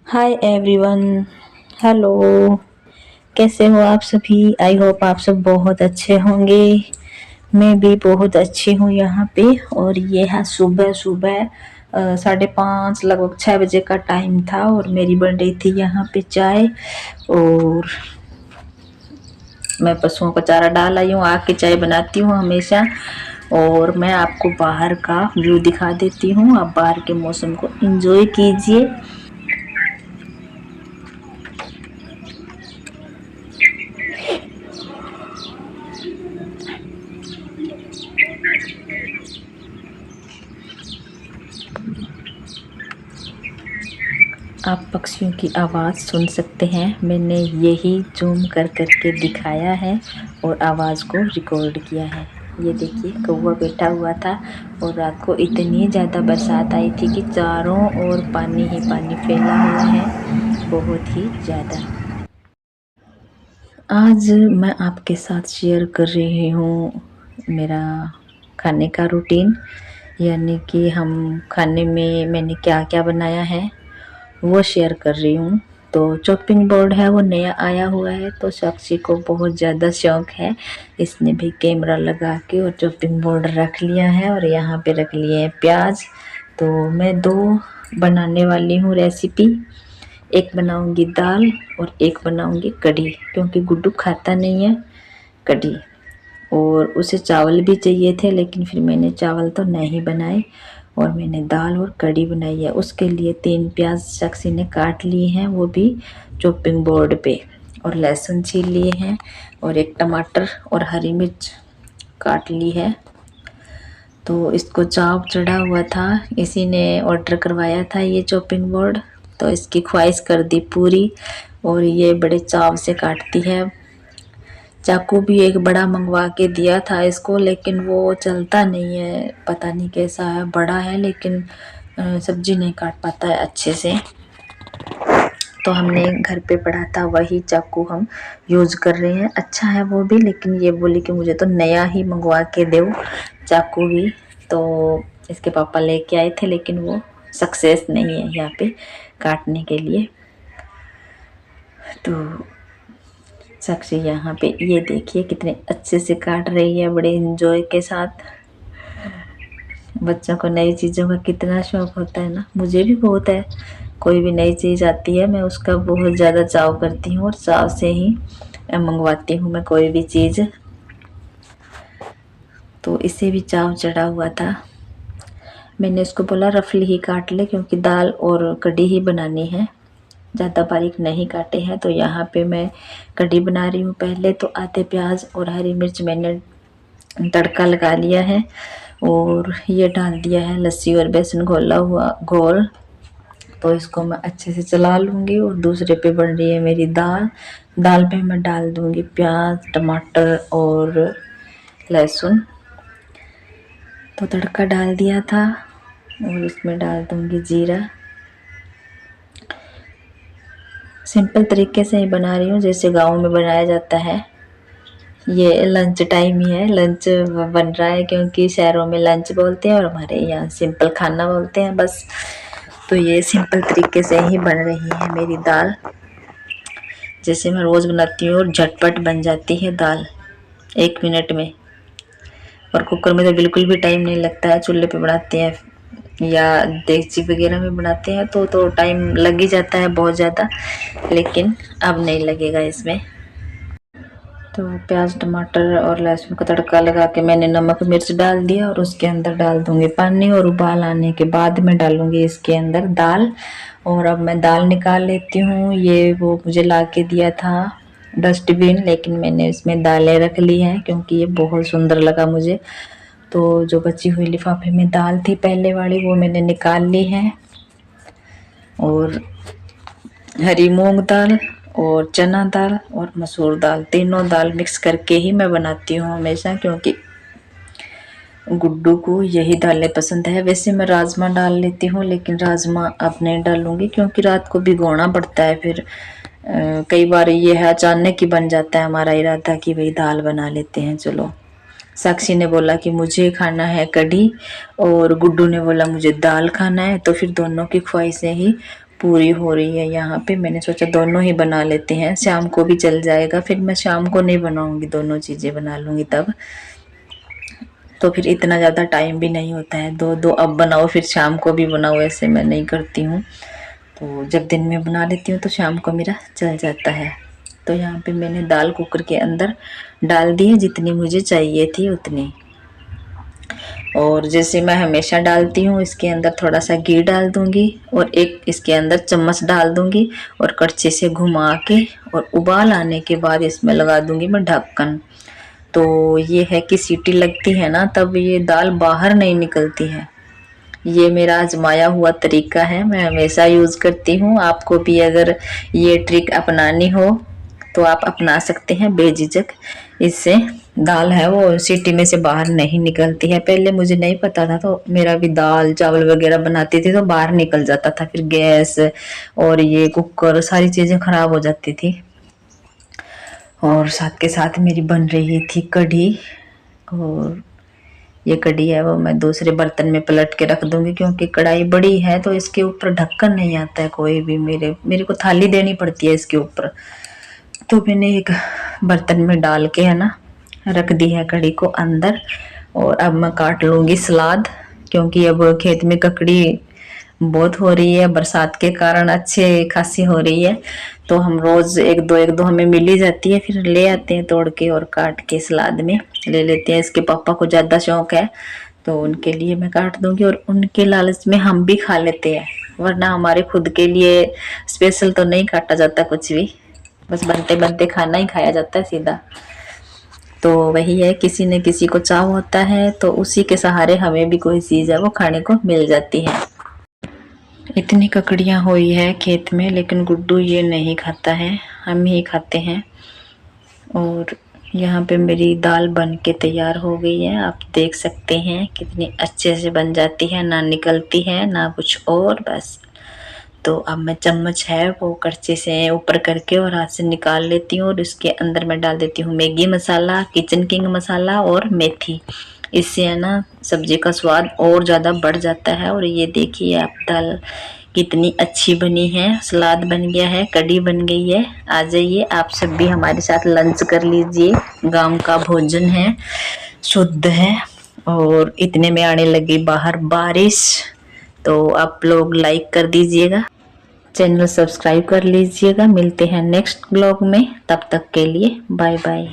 Hi everyone. Hello. कैसे हो आप सभी? आई होप आप सब बहुत अच्छे होंगे। मैं भी बहुत अच्छी हूँ यहाँ पे। और ये है सुबह सुबह 5:30 लगभग 6 बजे का टाइम था और मेरी बन रही थी यहाँ पे चाय। और मैं पशुओं को चारा डाल आई हूँ, आग की चाय बनाती हूँ हमेशा। और मैं आपको बाहर का व्यू दिखा देती हूँ, आप बाहर के मौसम को एंजॉय कीजिए। आप पक्षियों की आवाज़ सुन सकते हैं, मैंने यही जूम कर के दिखाया है और आवाज़ को रिकॉर्ड किया है। ये देखिए कौवा बैठा हुआ था और रात को इतनी ज़्यादा बरसात आई थी कि चारों ओर पानी ही पानी फैला हुआ है, बहुत ही ज़्यादा। आज मैं आपके साथ शेयर कर रही हूँ मेरा खाने का रूटीन, यानी कि हम खाने में मैंने क्या क्या बनाया है वो शेयर कर रही हूँ। तो चॉपिंग बोर्ड है वो नया आया हुआ है, तो साक्षी को बहुत ज़्यादा शौक है। इसने भी कैमरा लगा के और चॉपिंग बोर्ड रख लिया है और यहाँ पे रख लिए हैं प्याज। तो मैं दो बनाने वाली हूँ रेसिपी, एक बनाऊंगी दाल और एक बनाऊंगी कढ़ी, क्योंकि गुड्डू खाता नहीं है कढ़ी और उसे चावल भी चाहिए थे, लेकिन फिर मैंने चावल तो नहीं बनाए और मैंने दाल और कढ़ी बनाई है। उसके लिए 3 प्याज साक्षी ने काट लिए हैं, वो भी चॉपिंग बोर्ड पे, और लहसुन छील लिए हैं और एक टमाटर और हरी मिर्च काट ली है। तो इसको चाव चढ़ा हुआ था, इसी ने ऑर्डर करवाया था ये चॉपिंग बोर्ड, तो इसकी ख्वाहिश कर दी पूरी और ये बड़े चाव से काटती है। चाकू भी एक बड़ा मंगवा के दिया था इसको, लेकिन वो चलता नहीं है, पता नहीं कैसा है, बड़ा है लेकिन सब्जी नहीं काट पाता है अच्छे से। तो हमने घर पे पड़ा था वही चाकू हम यूज़ कर रहे हैं, अच्छा है वो भी, लेकिन ये बोली कि मुझे तो नया ही मंगवा के दो चाकू भी। तो इसके पापा लेके आए थे, लेकिन वो सक्सेस नहीं है यहाँ पे काटने के लिए। तो साक्षी यहाँ पे ये देखिए कितने अच्छे से काट रही है, बड़े एंजॉय के साथ। बच्चों को नई चीज़ों का कितना शौक होता है ना, मुझे भी बहुत है। कोई भी नई चीज़ आती है मैं उसका बहुत ज़्यादा चाव करती हूँ और चाव से ही मंगवाती हूँ मैं कोई भी चीज़। तो इसे भी चाव चढ़ा हुआ था, मैंने इसको बोला रफली ही काट ले क्योंकि दाल और कढ़ी ही बनानी है, ज़्यादा बारीक नहीं काटे हैं। तो यहाँ पे मैं कढ़ी बना रही हूँ। पहले तो आधे प्याज और हरी मिर्च मैंने तड़का लगा लिया है और ये डाल दिया है लस्सी और बेसन घोला हुआ घोल। तो इसको मैं अच्छे से चला लूँगी और दूसरे पे बन रही है मेरी दाल। दाल पे मैं डाल दूँगी प्याज टमाटर और लहसुन। तो तड़का डाल दिया था और इसमें डाल दूँगी जीरा। सिंपल तरीके से ही बना रही हूँ जैसे गाँव में बनाया जाता है। ये लंच टाइम ही है, लंच बन रहा है, क्योंकि शहरों में लंच बोलते हैं और हमारे यहाँ सिंपल खाना बोलते हैं बस। तो ये सिंपल तरीके से ही बन रही है मेरी दाल, जैसे मैं रोज़ बनाती हूँ और झटपट बन जाती है दाल 1 मिनट में। और कुकर में तो बिल्कुल भी टाइम नहीं लगता है, चूल्हे पे बनाते हैं या देगची वगैरह में बनाते हैं तो टाइम लग ही जाता है बहुत ज़्यादा, लेकिन अब नहीं लगेगा इसमें। तो प्याज टमाटर और लहसुन का तड़का लगा के मैंने नमक मिर्च डाल दिया और उसके अंदर डाल दूंगी पानी, और उबाल आने के बाद मैं डालूंगी इसके अंदर दाल। और अब मैं दाल निकाल लेती हूँ, ये वो मुझे ला के दिया था डस्टबिन, लेकिन मैंने इसमें दालें रख ली हैं क्योंकि ये बहुत सुंदर लगा मुझे। तो जो बची हुई लिफाफे में दाल थी पहले वाली वो मैंने निकाल ली है, और हरी मूंग दाल और चना दाल और मसूर दाल, तीनों दाल मिक्स करके ही मैं बनाती हूँ हमेशा, क्योंकि गुड्डू को यही दालें पसंद है। वैसे मैं राजमा डाल लेती हूँ, लेकिन राजमा अब नहीं डालूंगी क्योंकि रात को भिगोना पड़ता है। फिर कई बार ये है अचानक ही बन जाता है हमारा इरादा कि भाई दाल बना लेते हैं चलो। साक्षी ने बोला कि मुझे खाना है कढ़ी और गुड्डू ने बोला मुझे दाल खाना है, तो फिर दोनों की ख्वाहिशें ही पूरी हो रही है यहाँ पे। मैंने सोचा दोनों ही बना लेते हैं, शाम को भी चल जाएगा। फिर मैं शाम को नहीं बनाऊंगी, दोनों चीज़ें बना लूँगी तब, तो फिर इतना ज़्यादा टाइम भी नहीं होता है। दो दो अब बनाओ फिर शाम को भी बनाओ, ऐसे मैं नहीं करती हूँ। तो जब दिन में बना लेती हूँ तो शाम को मेरा चल जाता है। तो यहाँ पे मैंने दाल कुकर के अंदर डाल दी है, जितनी मुझे चाहिए थी उतनी। और जैसे मैं हमेशा डालती हूँ, इसके अंदर थोड़ा सा घी डाल दूंगी और एक इसके अंदर चम्मच डाल दूंगी और कड़छी से घुमा के, और उबाल आने के बाद इसमें लगा दूंगी मैं ढक्कन। तो ये है कि सीटी लगती है ना, तब ये दाल बाहर नहीं निकलती है। ये मेरा आजमाया हुआ तरीका है, मैं हमेशा यूज़ करती हूँ। आपको भी अगर ये ट्रिक अपनानी हो तो आप अपना सकते हैं बेझिझक। इससे दाल है वो सीटी में से बाहर नहीं निकलती है। पहले मुझे नहीं पता था, तो मेरा भी दाल चावल वगैरह बनाती थी तो बाहर निकल जाता था, फिर गैस और ये कुकर सारी चीज़ें खराब हो जाती थी। और साथ के साथ मेरी बन रही थी कढ़ी, और ये कढ़ी है वो मैं दूसरे बर्तन में पलट के रख दूंगी, क्योंकि कढ़ाई बड़ी है तो इसके ऊपर ढक्कन नहीं आता है कोई भी। मेरे को थाली देनी पड़ती है इसके ऊपर। तो मैंने एक बर्तन में डाल के है ना रख दी है कढ़ी को अंदर। और अब मैं काट लूँगी सलाद, क्योंकि अब खेत में ककड़ी बहुत हो रही है, बरसात के कारण अच्छे खासी हो रही है। तो हम रोज़ एक दो हमें मिल ही जाती है, फिर ले आते हैं तोड़ के और काट के सलाद में ले लेते हैं। इसके पापा को ज़्यादा शौक है तो उनके लिए मैं काट दूंगी, और उनके लालच में हम भी खा लेते हैं, वरना हमारे खुद के लिए स्पेशल तो नहीं काटा जाता कुछ भी, बस बनते बनते खाना ही खाया जाता है सीधा। तो वही है, किसी न किसी को चाव होता है तो उसी के सहारे हमें भी कोई चीज़ है वो खाने को मिल जाती है। इतनी ककड़ियाँ हुई है खेत में, लेकिन गुड्डू ये नहीं खाता है, हम ही खाते हैं। और यहाँ पे मेरी दाल बन के तैयार हो गई है, आप देख सकते हैं कितनी अच्छे से बन जाती है, ना निकलती है ना कुछ और, बस। तो अब मैं चम्मच है वो करछे से ऊपर करके और हाथ से निकाल लेती हूँ, और इसके अंदर मैं डाल देती हूँ मैगी मसाला, किचन किंग मसाला और मेथी। इससे है ना सब्जी का स्वाद और ज़्यादा बढ़ जाता है। और ये देखिए आप दाल कितनी अच्छी बनी है, सलाद बन गया है, कढ़ी बन गई है। आ जाइए आप सब भी हमारे साथ लंच कर लीजिए, गांव का भोजन है, शुद्ध है। और इतने में आने लगी बाहर बारिश, तो आप लोग लाइक कर दीजिएगा, चैनल सब्सक्राइब कर लीजिएगा। मिलते हैं नेक्स्ट ब्लॉग में, तब तक के लिए बाय बाय।